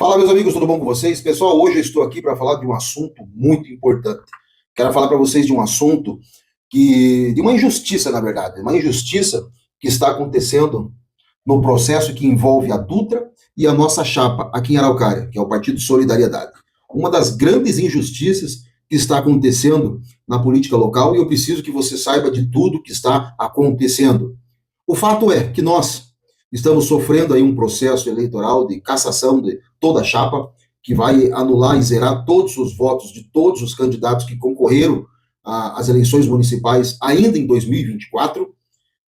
Fala, meus amigos, tudo bom com vocês? Pessoal, hoje eu estou aqui para falar de um assunto muito importante. Quero falar para vocês de um assunto de uma injustiça, na verdade, uma injustiça que está acontecendo no processo que envolve a Dutra e a nossa chapa aqui em Araucária, que é o Partido Solidariedade. Uma das grandes injustiças que está acontecendo na política local e eu preciso que você saiba de tudo que está acontecendo. O fato é que nós estamos sofrendo aí um processo eleitoral de cassação de toda a chapa, que vai anular e zerar todos os votos de todos os candidatos que concorreram às eleições municipais ainda em 2024.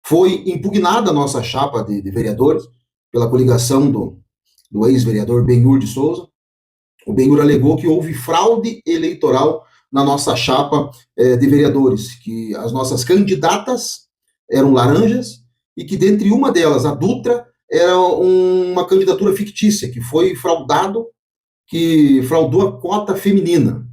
Foi impugnada a nossa chapa de vereadores pela coligação do ex-vereador Benhur de Souza. O Benhur alegou que houve fraude eleitoral na nossa chapa de vereadores, que as nossas candidatas eram laranjas e que dentre uma delas, a Dutra, era uma candidatura fictícia, que foi fraudado, que fraudou a cota feminina.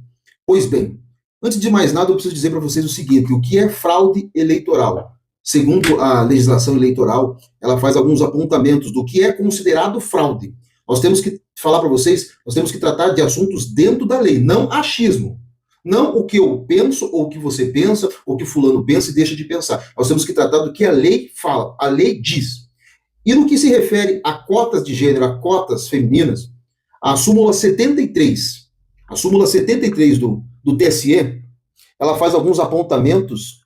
Pois bem, antes de mais nada, eu preciso dizer para vocês o seguinte: o que é fraude eleitoral? Segundo a legislação eleitoral, ela faz alguns apontamentos do que é considerado fraude. Nós temos que falar para vocês, nós temos que tratar de assuntos dentro da lei, não achismo. Não o que eu penso, ou o que você pensa, ou o que fulano pensa e deixa de pensar. Nós temos que tratar do que a lei fala, a lei diz. E no que se refere a cotas de gênero, a cotas femininas, a súmula 73, a súmula 73 do TSE, ela faz alguns apontamentos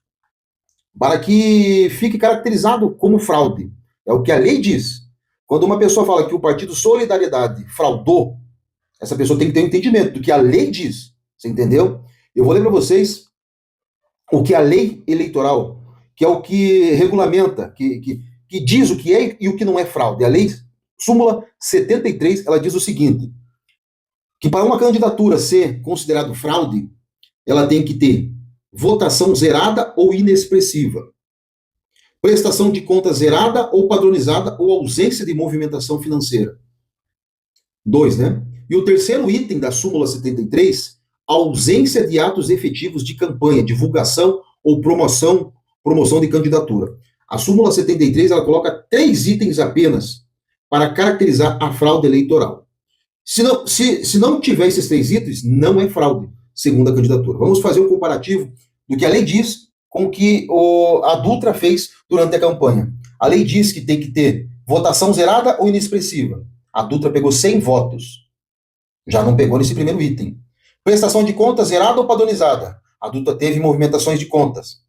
para que fique caracterizado como fraude. É o que a lei diz. Quando uma pessoa fala que o Partido Solidariedade fraudou, essa pessoa tem que ter um entendimento do que a lei diz. Você entendeu? Eu vou ler para vocês o que a lei eleitoral, que é o que regulamenta, que diz o que é e o que não é fraude. A lei súmula 73, ela diz o seguinte: que para uma candidatura ser considerado fraude, ela tem que ter votação zerada ou inexpressiva, prestação de conta zerada ou padronizada ou ausência de movimentação financeira. 2, né? E o terceiro item da súmula 73, ausência de atos efetivos de campanha, divulgação ou promoção de candidatura. A súmula 73, ela coloca 3 itens apenas para caracterizar a fraude eleitoral. Se não tiver esses 3 itens, não é fraude, segundo a candidatura. Vamos fazer um comparativo do que a lei diz com o que a Dutra fez durante a campanha. A lei diz que tem que ter votação zerada ou inexpressiva. A Dutra pegou 100 votos. Já não pegou nesse primeiro item. Prestação de contas zerada ou padronizada. A Dutra teve movimentações de contas.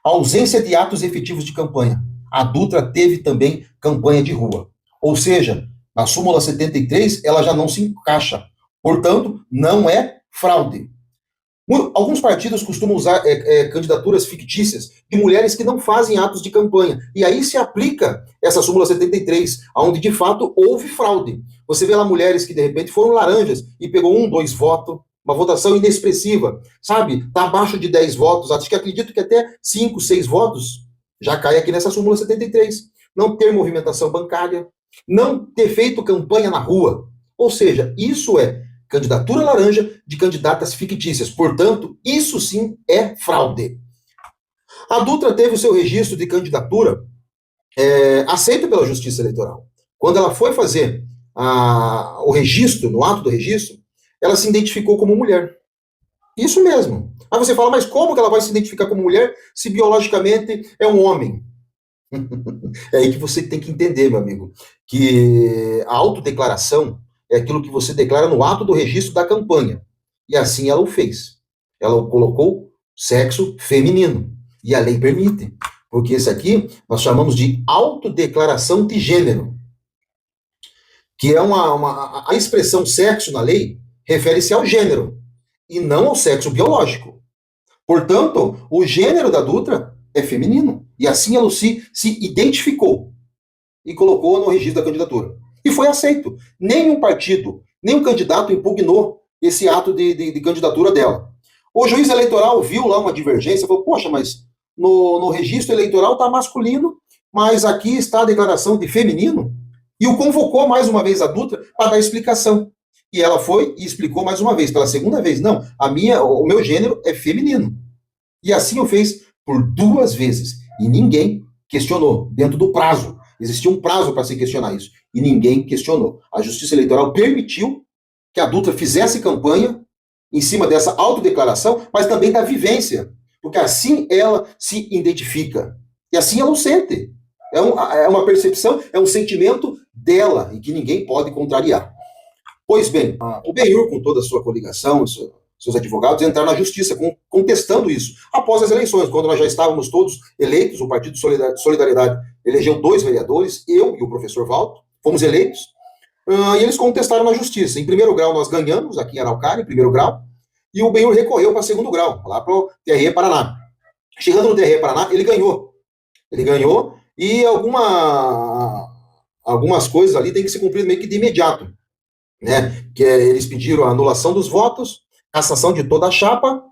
Ausência de atos efetivos de campanha. A Dutra teve também campanha de rua. Ou seja, na súmula 73, ela já não se encaixa. Portanto, não é fraude. Alguns partidos costumam usar candidaturas fictícias de mulheres que não fazem atos de campanha. E aí se aplica essa súmula 73, onde de fato houve fraude. Você vê lá mulheres que de repente foram laranjas e pegou 1, 2 votos, uma votação inexpressiva, sabe? Está abaixo de 10 votos, acho que acredito que até 5, 6 votos já cai aqui nessa súmula 73. Não ter movimentação bancária, não ter feito campanha na rua. Ou seja, isso é candidatura laranja de candidatas fictícias. Portanto, isso sim é fraude. A Dutra teve o seu registro de candidatura aceito pela Justiça Eleitoral. Quando ela foi fazer o registro, no ato do registro, ela se identificou como mulher. Isso mesmo. Aí você fala, mas como que ela vai se identificar como mulher se biologicamente é um homem? É aí que você tem que entender, meu amigo, que a autodeclaração é aquilo que você declara no ato do registro da campanha. E assim ela o fez. Ela colocou sexo feminino. E a lei permite. Porque esse aqui nós chamamos de autodeclaração de gênero. Que é a expressão sexo na lei refere-se ao gênero e não ao sexo biológico. Portanto, o gênero da Dutra é feminino. E assim ela se identificou e colocou no registro da candidatura. E foi aceito. Nenhum partido, nenhum candidato impugnou esse ato de candidatura dela. O juiz eleitoral viu lá uma divergência e falou, poxa, mas no registro eleitoral está masculino, mas aqui está a declaração de feminino. E o convocou mais uma vez a Dutra para dar explicação. E ela foi e explicou mais uma vez, pela segunda vez, não, o meu gênero é feminino. E assim o fez por 2 vezes. E ninguém questionou, dentro do prazo. Existia um prazo para se questionar isso. e ninguém questionou. A Justiça Eleitoral permitiu que a Dutra fizesse campanha em cima dessa autodeclaração, mas também da vivência, porque assim ela se identifica, e assim ela o sente. É uma percepção, é um sentimento dela, e que ninguém pode contrariar. Pois bem, o Benhur, com toda a sua coligação, seus advogados, entraram na justiça contestando isso. Após as eleições, quando nós já estávamos todos eleitos, o Partido de Solidariedade elegeu 2 vereadores, eu e o professor Valdo, fomos eleitos, e eles contestaram na justiça. Em primeiro grau nós ganhamos, aqui em Araucária, em primeiro grau, e o Benhur recorreu para segundo grau, lá para o TRE Paraná. Chegando no TRE Paraná, ele ganhou. Ele ganhou, e algumas coisas ali têm que ser cumpridas meio que de imediato, né? Que eles pediram a anulação dos votos, cassação de toda a chapa,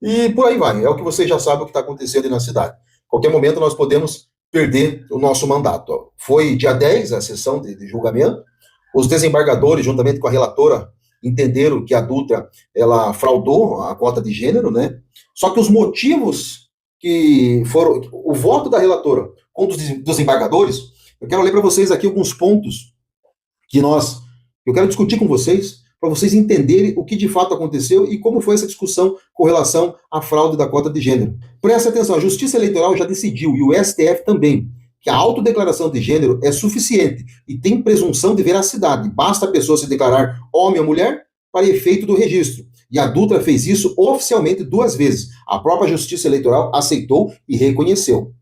e por aí vai. É o que você já sabe o que está acontecendo aí na cidade. Qualquer momento nós podemos perder o nosso mandato. Foi dia 10 a sessão de julgamento. Os desembargadores, juntamente com a relatora, entenderam que a Dutra ela fraudou a cota de gênero, né? Só que os motivos que foram o voto da relatora contra os desembargadores, eu quero ler para vocês aqui alguns pontos que eu quero discutir com vocês, para vocês entenderem o que de fato aconteceu e como foi essa discussão com relação à fraude da cota de gênero. Presta atenção, a Justiça Eleitoral já decidiu, e o STF também, que a autodeclaração de gênero é suficiente e tem presunção de veracidade. Basta a pessoa se declarar homem ou mulher para efeito do registro. E a Dutra fez isso oficialmente 2 vezes. A própria Justiça Eleitoral aceitou e reconheceu.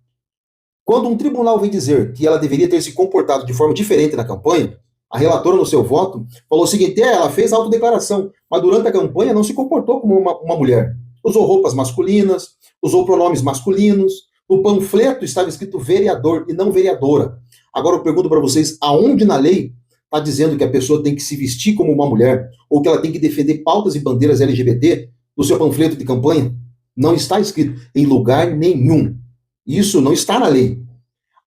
Quando um tribunal vem dizer que ela deveria ter se comportado de forma diferente na campanha, a relatora, no seu voto, falou o seguinte: ela fez a autodeclaração, mas durante a campanha não se comportou como uma mulher. Usou roupas masculinas, usou pronomes masculinos. No panfleto estava escrito vereador e não vereadora. Agora eu pergunto para vocês, aonde na lei está dizendo que a pessoa tem que se vestir como uma mulher ou que ela tem que defender pautas e bandeiras LGBT no seu panfleto de campanha? Não está escrito em lugar nenhum. Isso não está na lei.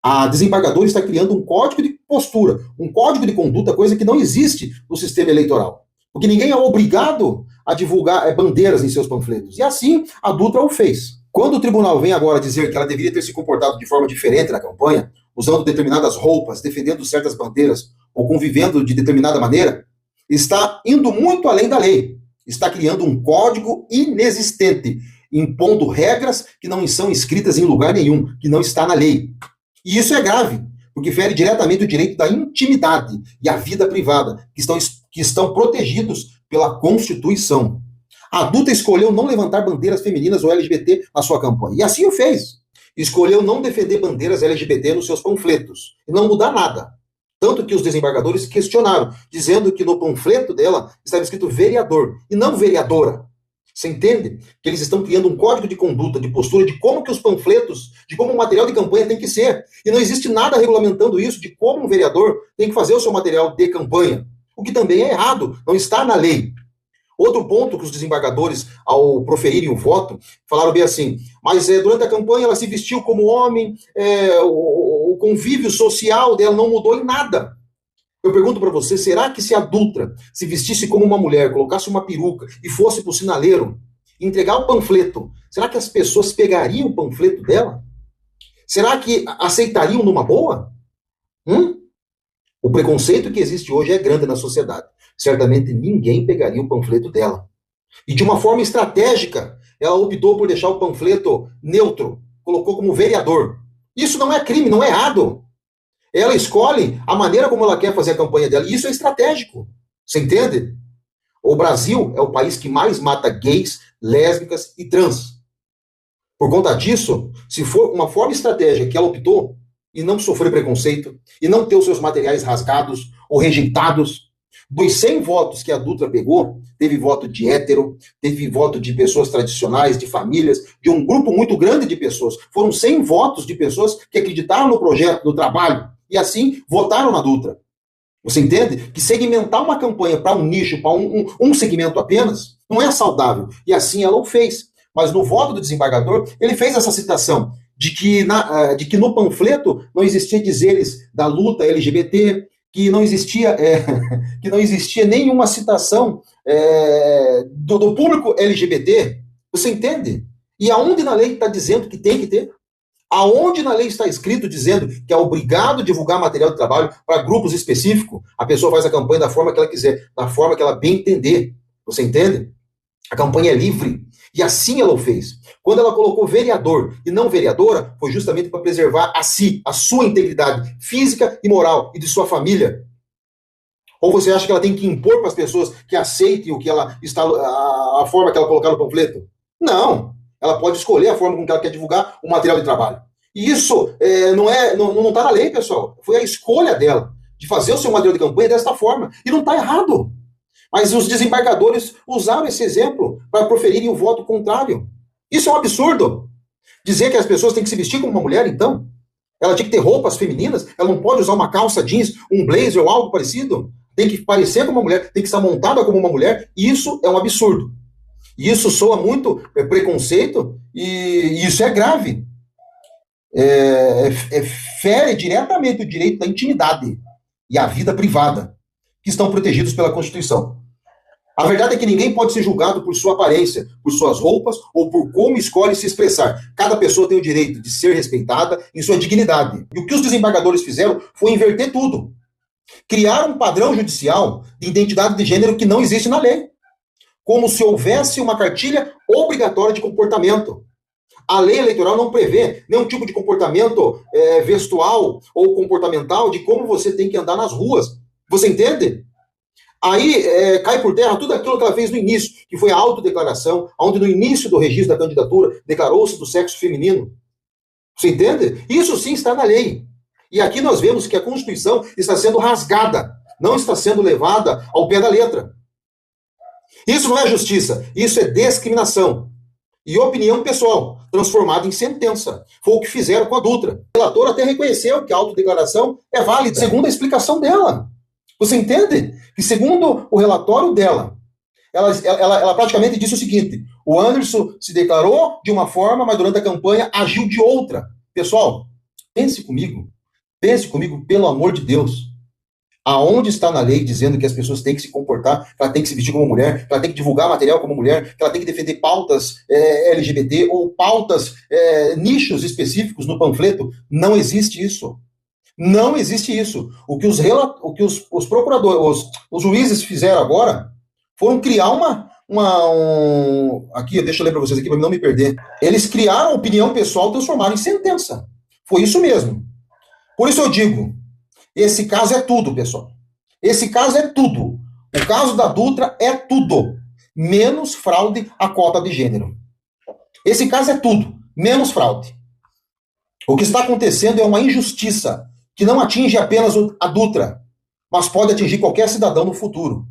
A desembargadora está criando um código de postura, um código de conduta, coisa que não existe no sistema eleitoral. Porque ninguém é obrigado a divulgar bandeiras em seus panfletos. E assim a Dutra o fez. Quando o tribunal vem agora dizer que ela deveria ter se comportado de forma diferente na campanha, usando determinadas roupas, defendendo certas bandeiras ou convivendo de determinada maneira, está indo muito além da lei. Está criando um código inexistente, impondo regras que não são escritas em lugar nenhum, que não está na lei. E isso é grave, porque fere diretamente o direito da intimidade e a vida privada, que estão protegidos pela Constituição. A Dutra escolheu não levantar bandeiras femininas ou LGBT na sua campanha, e assim o fez. Escolheu não defender bandeiras LGBT nos seus panfletos, e não mudar nada. Tanto que os desembargadores questionaram, dizendo que no panfleto dela estava escrito vereador, e não vereadora. Você entende? Que eles estão criando um código de conduta, de postura, de como que os panfletos, de como o material de campanha tem que ser. E não existe nada regulamentando isso, de como um vereador tem que fazer o seu material de campanha. O que também é errado, não está na lei. Outro ponto que os desembargadores, ao proferirem o voto, falaram bem assim, mas durante a campanha ela se vestiu como homem, o convívio social dela não mudou em nada. Eu pergunto para você, será que se a Dutra se vestisse como uma mulher, colocasse uma peruca e fosse para o sinaleiro, entregar o panfleto, será que as pessoas pegariam o panfleto dela? Será que aceitariam numa boa? O preconceito que existe hoje é grande na sociedade. Certamente ninguém pegaria o panfleto dela. E de uma forma estratégica, ela optou por deixar o panfleto neutro, colocou como vereador. Isso não é crime, não é errado. Ela escolhe a maneira como ela quer fazer a campanha dela. E isso é estratégico. Você entende? O Brasil é o país que mais mata gays, lésbicas e trans. Por conta disso, se for uma forma estratégica que ela optou, e não sofrer preconceito, e não ter os seus materiais rasgados ou rejeitados, dos 100 votos que a Dutra pegou, teve voto de hétero, teve voto de pessoas tradicionais, de famílias, de um grupo muito grande de pessoas. Foram 100 votos de pessoas que acreditaram no projeto, no trabalho, e assim votaram na Dutra. Você entende? Que segmentar uma campanha para um nicho, para um segmento apenas, não é saudável. E assim ela o fez. Mas no voto do desembargador, ele fez essa citação de que no panfleto não existia dizeres da luta LGBT, que não existia nenhuma citação do público LGBT. Você entende? E aonde na lei está dizendo que tem que ter? Aonde na lei está escrito dizendo que é obrigado divulgar material de trabalho para grupos específicos? A pessoa faz a campanha da forma que ela quiser, da forma que ela bem entender. Você entende? A campanha é livre. E assim ela o fez. Quando ela colocou vereador e não vereadora, foi justamente para preservar a si, a sua integridade física e moral e de sua família. Ou você acha que ela tem que impor para as pessoas que aceitem o que ela está, a forma que ela colocar no panfleto? Não. Ela pode escolher a forma com que ela quer divulgar o material de trabalho. E isso não está na lei, pessoal. Foi a escolha dela de fazer o seu material de campanha desta forma. E não está errado. Mas os desembargadores usaram esse exemplo para proferirem o voto contrário. Isso é um absurdo. Dizer que as pessoas têm que se vestir como uma mulher, então? Ela tinha que ter roupas femininas? Ela não pode usar uma calça jeans, um blazer ou algo parecido? Tem que parecer como uma mulher, tem que estar montada como uma mulher? Isso é um absurdo. E isso soa muito preconceito e isso é grave. Fere diretamente o direito da intimidade e a vida privada, que estão protegidos pela Constituição. A verdade é que ninguém pode ser julgado por sua aparência, por suas roupas ou por como escolhe se expressar. Cada pessoa tem o direito de ser respeitada em sua dignidade. E o que os desembargadores fizeram foi inverter tudo. Criaram um padrão judicial de identidade de gênero que não existe na lei. Como se houvesse uma cartilha obrigatória de comportamento. A lei eleitoral não prevê nenhum tipo de comportamento vestual ou comportamental de como você tem que andar nas ruas. Você entende? Aí cai por terra tudo aquilo que ela fez no início, que foi a autodeclaração, onde no início do registro da candidatura declarou-se do sexo feminino. Você entende? Isso sim está na lei. E aqui nós vemos que a Constituição está sendo rasgada, não está sendo levada ao pé da letra. Isso não é justiça, isso é discriminação. E opinião pessoal, transformada em sentença. Foi o que fizeram com a Dutra. O relator até reconheceu que a autodeclaração é válida, segundo a explicação dela. Você entende? Que segundo o relatório dela, ela praticamente disse o seguinte: o Anderson se declarou de uma forma, mas durante a campanha agiu de outra. Pessoal, pense comigo, pelo amor de Deus. Aonde está na lei dizendo que as pessoas têm que se comportar, que ela tem que se vestir como mulher, que ela tem que divulgar material como mulher, que ela tem que defender pautas LGBT ou pautas, nichos específicos no panfleto? Não existe isso. Não existe isso. O que os procuradores, os juízes fizeram agora, foram criar aqui, deixa eu ler para vocês aqui para não me perder. Eles criaram opinião pessoal e transformaram em sentença. Foi isso mesmo. Por isso eu digo, esse caso é tudo, pessoal. Esse caso é tudo. O caso da Dutra é tudo, menos fraude à cota de gênero. Esse caso é tudo, menos fraude. O que está acontecendo é uma injustiça que não atinge apenas a Dutra, mas pode atingir qualquer cidadão no futuro.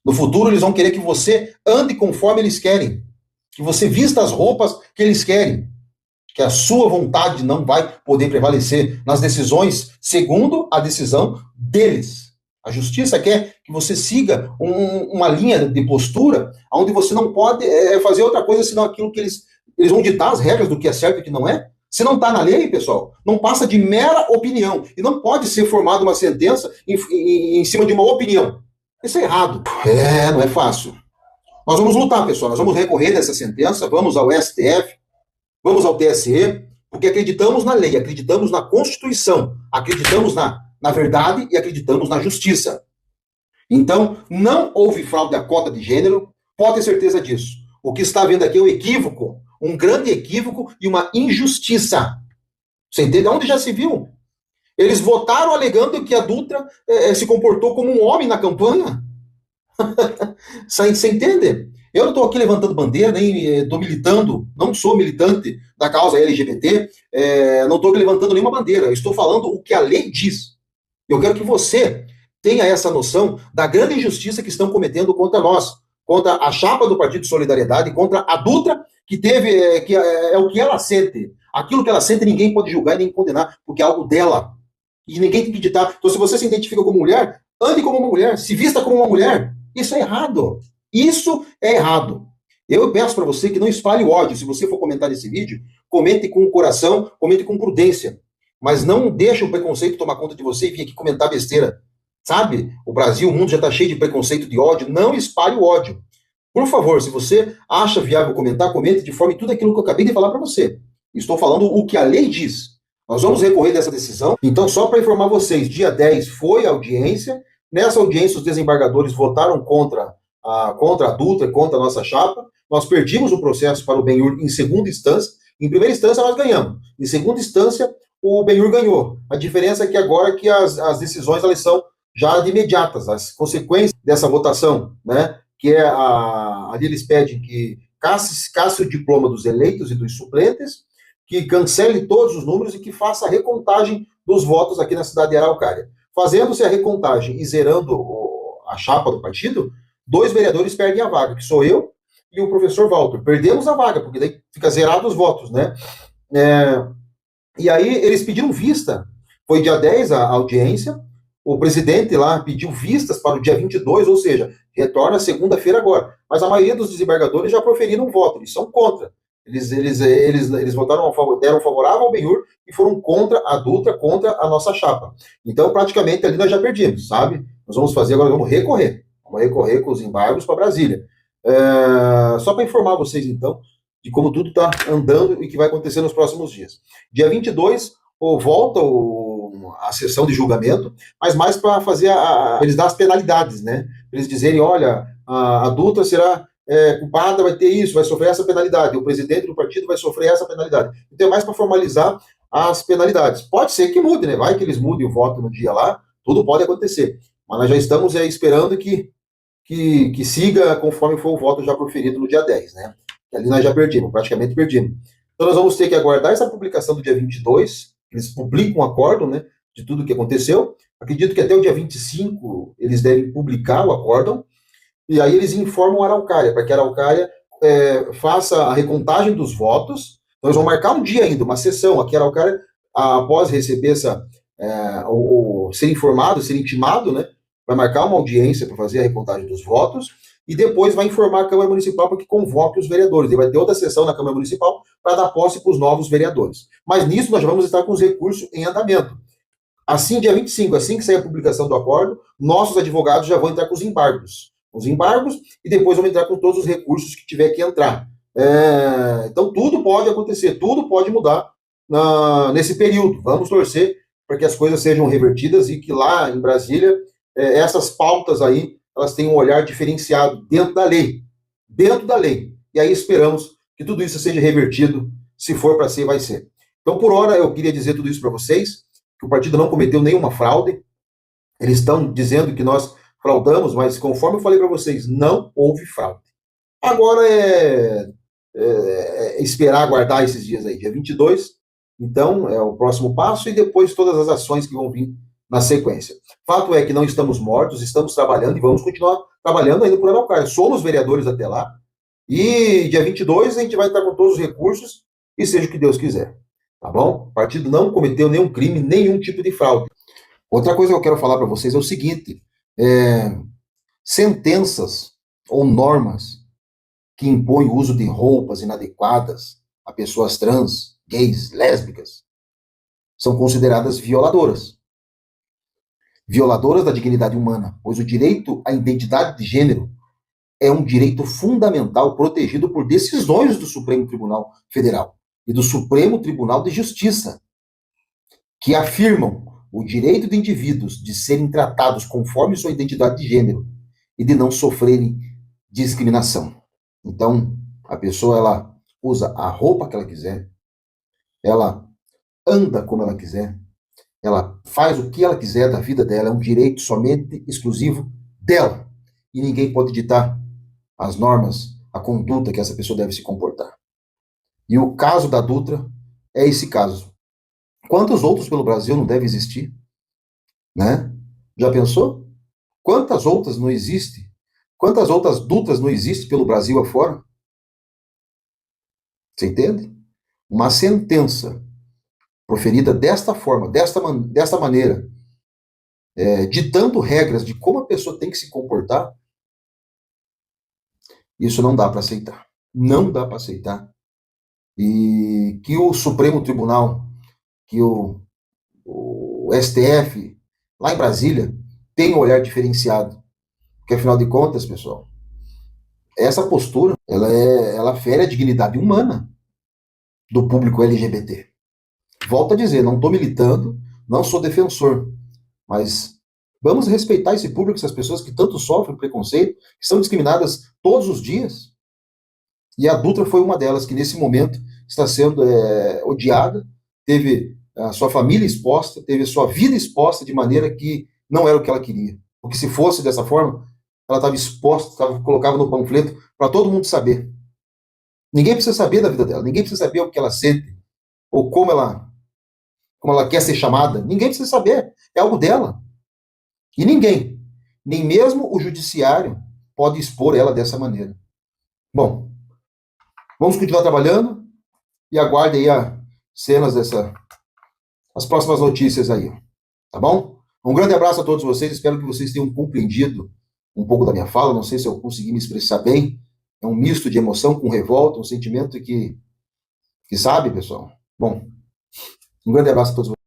No futuro, eles vão querer que você ande conforme eles querem, que você vista as roupas que eles querem, que a sua vontade não vai poder prevalecer nas decisões segundo a decisão deles. A justiça quer que você siga uma linha de postura onde você não pode fazer outra coisa senão aquilo que eles vão ditar as regras do que é certo e o que não é. Se não está na lei, pessoal, não passa de mera opinião. E não pode ser formada uma sentença em cima de uma opinião. Isso é errado. Não é fácil. Nós vamos lutar, pessoal. Nós vamos recorrer dessa sentença, vamos ao STF, vamos ao TSE, porque acreditamos na lei, acreditamos na Constituição, acreditamos na verdade e acreditamos na justiça. Então, não houve fraude à cota de gênero, pode ter certeza disso. O que está havendo aqui é um equívoco, um grande equívoco e uma injustiça. Você entende? Onde já se viu? Eles votaram alegando que a Dutra se comportou como um homem na campanha. Você entende? Eu não estou aqui levantando bandeira, nem estou militando, não sou militante da causa LGBT, não estou levantando nenhuma bandeira, eu estou falando o que a lei diz. Eu quero que você tenha essa noção da grande injustiça que estão cometendo contra nós, contra a chapa do Partido de Solidariedade, contra a Dutra, que teve, que é o que ela sente. Aquilo que ela sente ninguém pode julgar e nem condenar, porque é algo dela. E ninguém tem que ditar. Então, se você se identifica como mulher, ande como uma mulher, se vista como uma mulher. Isso é errado. Isso é errado. Eu peço para você que não espalhe o ódio. Se você for comentar esse vídeo, comente com o coração, comente com prudência. Mas não deixe o preconceito tomar conta de você e vir aqui comentar besteira. Sabe? O Brasil, o mundo já está cheio de preconceito, de ódio. Não espalhe o ódio. Por favor, se você acha viável comentar, comente de forma em tudo aquilo que eu acabei de falar para você. Estou falando o que a lei diz. Nós vamos recorrer dessa decisão. Então, só para informar vocês, dia 10 foi a audiência. Nessa audiência, os desembargadores votaram contra a Dutra e contra a nossa chapa. Nós perdimos o processo para o Benhur em segunda instância. Em primeira instância, nós ganhamos. Em segunda instância, o Benhur ganhou. A diferença é que agora que as decisões elas são já de imediatas. As consequências dessa votação, né, que é ali eles pedem que casse o diploma dos eleitos e dos suplentes, que cancele todos os números e que faça a recontagem dos votos aqui na cidade de Araucária. Fazendo-se a recontagem e zerando a chapa do partido, 2 vereadores perdem a vaga, que sou eu e o professor Walter. Perdemos a vaga, porque daí fica zerado os votos, né? E aí eles pediram vista. Foi dia 10 a audiência, o presidente lá pediu vistas para o dia 22, ou seja, retorna segunda-feira agora. Mas a maioria dos desembargadores já proferiram um voto, eles são contra. Eles votaram, deram favorável ao Benhur e foram contra a Dutra, contra a nossa chapa. Então, praticamente, ali nós já perdemos, sabe? Nós vamos fazer agora, vamos recorrer. Vamos recorrer com os embargos para Brasília. Só para informar vocês, então, de como tudo está andando e que vai acontecer nos próximos dias. Dia 22, volta a sessão de julgamento, mas mais para fazer eles dar as penalidades, né? Eles dizerem, olha, a Dutra será culpada, vai ter isso, vai sofrer essa penalidade, o presidente do partido vai sofrer essa penalidade. Então é mais para formalizar as penalidades. Pode ser que mude, né? Vai que eles mudem o voto no dia lá, tudo pode acontecer. Mas nós já estamos esperando que siga conforme for o voto já proferido no dia 10, né? Ali nós já perdimos, praticamente perdimos. Então nós vamos ter que aguardar essa publicação do dia 22, eles publicam um acórdão, né, de tudo o que aconteceu. Acredito que até o dia 25 eles devem publicar o acórdão, e aí eles informam a Araucária, para que a Araucária faça a recontagem dos votos. Nós vamos marcar um dia ainda, uma sessão, aqui a Araucária, após receber ser informado, ser intimado, né, vai marcar uma audiência para fazer a recontagem dos votos, e depois vai informar a Câmara Municipal para que convoque os vereadores. E vai ter outra sessão na Câmara Municipal para dar posse para os novos vereadores. Mas nisso nós vamos estar com os recursos em andamento. Assim, dia 25, assim que sair a publicação do acordo, nossos advogados já vão entrar com os embargos. E depois vão entrar com todos os recursos que tiver que entrar. Então tudo pode acontecer, tudo pode mudar nesse período. Vamos torcer para que as coisas sejam revertidas e que lá em Brasília, essas pautas aí, elas tenham um olhar diferenciado dentro da lei. Dentro da lei. E aí esperamos que tudo isso seja revertido. Se for para ser, vai ser. Então, por hora, eu queria dizer tudo isso para vocês, que o partido não cometeu nenhuma fraude. Eles estão dizendo que nós fraudamos, mas conforme eu falei para vocês, não houve fraude. Agora esperar aguardar esses dias aí, dia 22, então é o próximo passo, e depois todas as ações que vão vir na sequência. Fato é que não estamos mortos, estamos trabalhando e vamos continuar trabalhando ainda por Araucária. Somos vereadores até lá, e dia 22 a gente vai estar com todos os recursos, e seja o que Deus quiser. Tá bom? O partido não cometeu nenhum crime, nenhum tipo de fraude. Outra coisa que eu quero falar para vocês é o seguinte: sentenças ou normas que impõem o uso de roupas inadequadas a pessoas trans, gays, lésbicas, são consideradas violadoras. Violadoras da dignidade humana, pois o direito à identidade de gênero é um direito fundamental protegido por decisões do Supremo Tribunal Federal e do Supremo Tribunal de Justiça, que afirmam o direito de indivíduos de serem tratados conforme sua identidade de gênero e de não sofrerem discriminação. Então, a pessoa, ela usa a roupa que ela quiser, ela anda como ela quiser, ela faz o que ela quiser da vida dela, é um direito somente exclusivo dela. E ninguém pode ditar as normas, a conduta que essa pessoa deve se comportar. E o caso da Dutra é esse caso. Quantos outros pelo Brasil não devem existir? Né? Já pensou? Quantas outras não existem? Quantas outras Dutras não existem pelo Brasil afora? Você entende? Uma sentença proferida desta forma, desta maneira, ditando regras de como a pessoa tem que se comportar, isso não dá para aceitar. Não dá para aceitar. E que o Supremo Tribunal, que o STF, lá em Brasília, tenha um olhar diferenciado. Porque, afinal de contas, pessoal, essa postura, ela fere a dignidade humana. do público LGBT. Volto a dizer, não estou militando, não sou defensor, mas vamos respeitar esse público, essas pessoas que tanto sofrem preconceito, que são discriminadas todos os dias. E a Dutra foi uma delas, que nesse momento está sendo odiada, teve a sua família exposta, teve a sua vida exposta de maneira que não era o que ela queria. Porque se fosse dessa forma, ela estava exposta, colocava no panfleto para todo mundo saber. Ninguém precisa saber da vida dela, ninguém precisa saber o que ela sente, ou como ela quer ser chamada. Ninguém precisa saber, é algo dela. E ninguém, nem mesmo o judiciário, pode expor ela dessa maneira. Bom, vamos continuar trabalhando e aguarde aí as cenas as próximas notícias aí, tá bom? Um grande abraço a todos vocês, espero que vocês tenham compreendido um pouco da minha fala, não sei se eu consegui me expressar bem, é um misto de emoção com revolta, um sentimento que sabe, pessoal? Bom, um grande abraço a todos vocês.